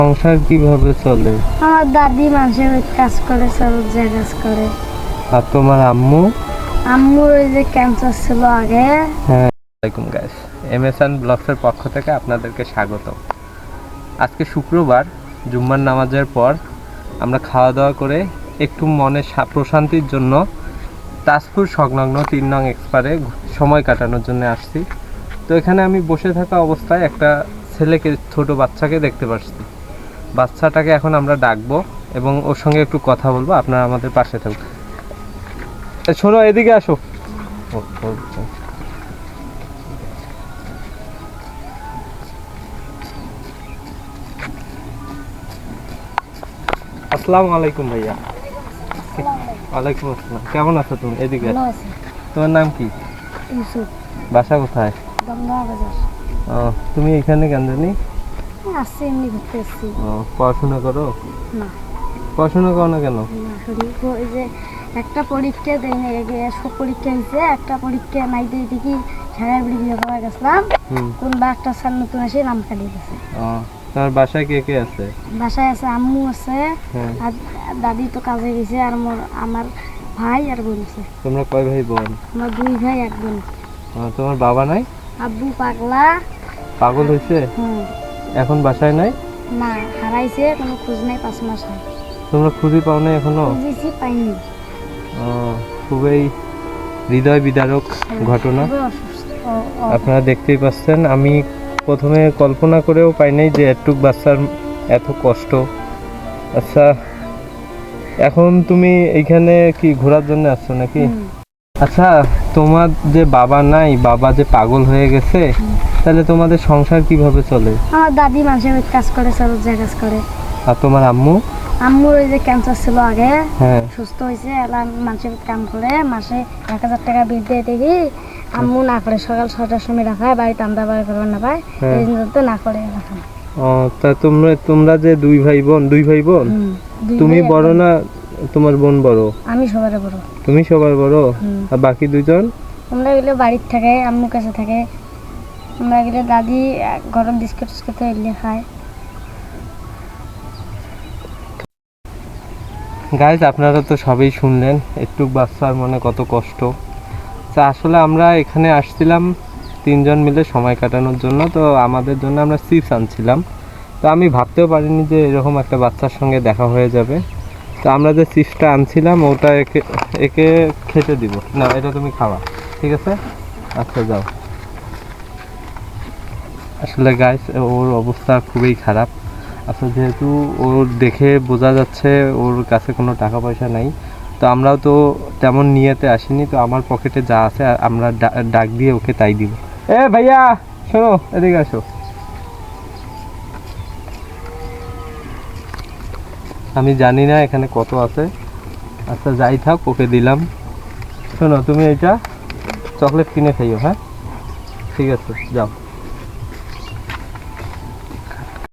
সংসার কিভাবে চলে? আমার দাদি মানুষের কাজ করে, সরুজ কাজ করে। আর তোমার আম্মু? আম্মুর ওই যে ক্যান্সার ছিল আগে। হ্যাঁ। আসসালামু আলাইকুম গাইস, এমএসএন ব্লগসের পক্ষ থেকে আপনাদেরকে স্বাগত। আজকে শুক্রবার, জুম্মার নামাজের পর আমরা খাওয়া দাওয়া করে একটু মনে প্রশান্তির জন্য তাজপুর সংলগ্ন 3 নং এক্সপারে সময় কাটানোর জন্য আসছি। তো এখানে আমি বসে থাকা অবস্থায় একটা ছেলেকে, ছোট বাচ্চাকে দেখতে পাচ্ছি। বাচ্চাটাকে এখন আমরা ডাকবো এবং ওর সঙ্গে একটু কথা বলবো। আপনারা আমাদের পাশে থাকুন। শোনো, এদিকে আসো। আসসালামু আলাইকুম ভাইয়া। ওয়ালাইকুম আসসালাম। কেমন আছো তুমি? এদিকে। তোমার নাম কি? ইউসুফ। বাসা কোথায়? দমদমা বাজার। ও, তুমি এখানে কেন জানি? আসছি এমনি ঘুরতে এসছি। ও, পড়াশোনা করো? না। পড়াশোনা করো না কেন? ওই যে একটা পরীক্ষা দেয় না, সব পরীক্ষা হয়েছে, একটা পরীক্ষা নাই দিয়ে দেখি ঝাড়াই বুড়ি বিয়ে করা গেছিলাম। কোন বা একটা স্যার নতুন এসে নাম কাটিয়ে গেছে। তোমার বাসায় কে কে আছে? বাসায় আছে আম্মু আছে, আর দাদি তো কাজে গেছে, আর আমার ভাই আর বোন আছে। তোমরা কয় ভাই বোন? আমার 2 ভাই 1 বোন। তোমার বাবা নাই? আব্বু পাগলা। পাগল হয়েছে? এখন বাসায় নাই? না, হারাইছে, কোনো খোঁজ নাই, 5 মাস হয়। তোমরা খুঁজে পাও না এখনো? খুঁজেছি, পাইনি। খুবই হৃদয় বিদারক ঘটনা। আপনারা দেখতেই পাচ্ছেন, আমি প্রথমে কল্পনা করেও পাই নাই যে একটু বাচ্চার এত কষ্ট। আচ্ছা, এখন তুমি এইখানে কি ঘোরার জন্য আসছো নাকি? আচ্ছা, তোমার যে বাবা নাই, বাবা যে পাগল হয়ে গেছে, তাহলে তোমাদের সংসার কিভাবে চলে? আমার দাদি মানুষের কাজ করে, সরুজ কাজ করে। আর তোমার আম্মু? আম্মুর ওই যে ক্যান্সার ছিল আগে, হ্যাঁ, সুস্থ হয়েছে, এলাম মানুষের কাম করে, মাসে 1000 টাকা বিল দিয়ে দেখি। আম্মু না করে, সকাল 6টার সময় রাখায়, বাড়িতে আন্দা বাড়ি করবার না পায়, এই জন্য তো না করে রাখা। তা তোমরা যে 2 ভাই বোন? তুমি বড় না তোমার বোন বড়? আমি সবার বড়। তুমি সবার বড়? আর বাকি 2 জন? আমরা গেলে বাড়ির থাকে, আম্মু কাছে থাকে। আমরা গেলে দাদি গরম বিস্কুট টিস্কুট এলে খায়। গাইজ, আপনারা তো সবই শুনলেন, একটু বাচ্চার মনে কত কষ্ট। তা আসলে আমরা এখানে আসছিলাম 3 জন মিলে সময় কাটানোর জন্য। তো আমাদের জন্য আমরা চিপস আনছিলাম। তো আমি ভাবতেও পারিনি যে এরকম একটা বাচ্চার সঙ্গে দেখা হয়ে যাবে। তো আমরা যে চিপসটা আনছিলাম ওটা একে খেতে দিব না, এটা তুমি খাওয়া, ঠিক আছে? আচ্ছা, যাও। আসলে গাইজ, ওর অবস্থা খুবই খারাপ। আচ্ছা, যেহেতু ওর দেখে বোঝা যাচ্ছে ওর কাছে কোনো টাকা পয়সা নাই, তো আমরাও তো তেমন নিয়েতে আসিনি। তো আমার পকেটে যা আছে আমরা ডাক দিয়ে ওকে তাই দিব। ভাইয়া, শোনো, এদিকে আসো। আমি জানি না এখানে কত আছে। আচ্ছা, যাই থাক, ওকে দিলাম। শোনো, তুমি এটা চকলেট কিনে খাইও, হ্যাঁ? ঠিক আছে, যাও।